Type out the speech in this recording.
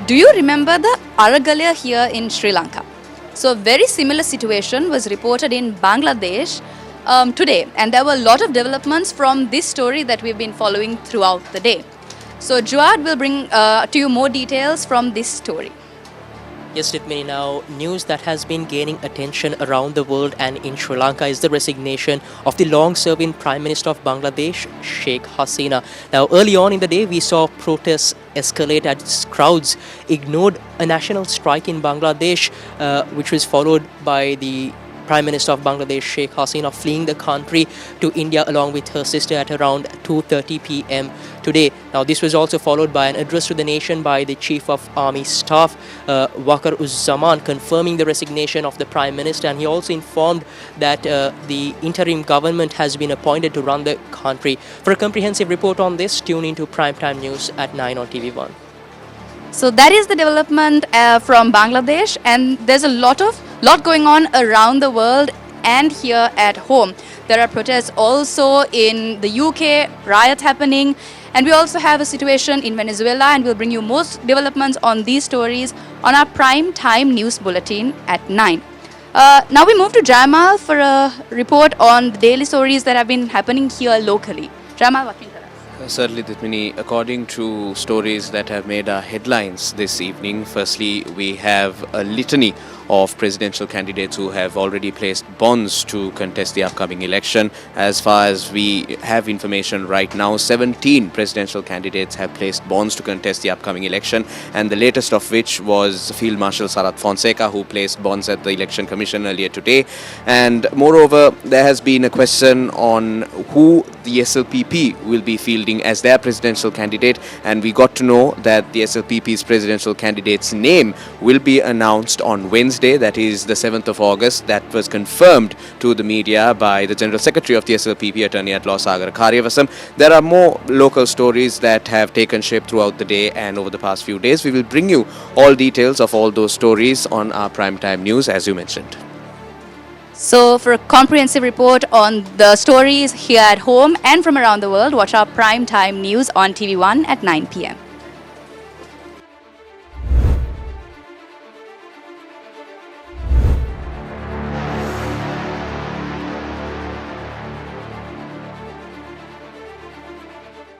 Do you remember the Aragalya here in Sri Lanka? So a very similar situation was reported in Bangladesh today, and there were a lot of developments from this story that we've been following throughout the day. So Juad will bring to you more details from this story. Yes, Ritmini, now news that has been gaining attention around the world and in Sri Lanka is the resignation of the long-serving Prime Minister of Bangladesh, Sheikh Hasina. Now, early on in the day, we saw protests escalate as crowds ignored a national strike in Bangladesh, which was followed by the Prime Minister of Bangladesh, Sheikh Hasina, fleeing the country to India along with her sister at around 2:30 p.m. today. Now, this was also followed by an address to the nation by the Chief of Army Staff, Waqar Uzzaman, confirming the resignation of the Prime Minister. And he also informed that the interim government has been appointed to run the country. For a comprehensive report on this, tune into Primetime News at 9 on TV1. So that is the development from Bangladesh, and there's a lot going on around the world and here at home. There are protests also in the UK, riots happening, and we also have a situation in Venezuela, and we'll bring you most developments on these stories on our prime time news bulletin at 9. Now we move to Jamal for a report on the daily stories that have been happening here locally. Jamal, what can you tell us? Certainly, Ditmini, according to stories that have made our headlines this evening, firstly, we have a litany of presidential candidates who have already placed bonds to contest the upcoming election. As far as we have information right now, 17 presidential candidates have placed bonds to contest the upcoming election, and the latest of which was Field Marshal Sarath Fonseca, who placed bonds at the Election Commission earlier today. And moreover, there has been a question on who the SLPP will be fielding as their presidential candidate, and we got to know that the SLPP's presidential candidate's name will be announced on Wednesday, that is the 7th of August. That was confirmed to the media by the General Secretary of the SLPP, Attorney at Law Sagar Karyavasam. There are more local stories that have taken shape throughout the day and over the past few days. We will bring you all details of all those stories on our primetime news, as you mentioned. So for a comprehensive report on the stories here at home and from around the world, watch our prime time news on TV1 at 9 p.m.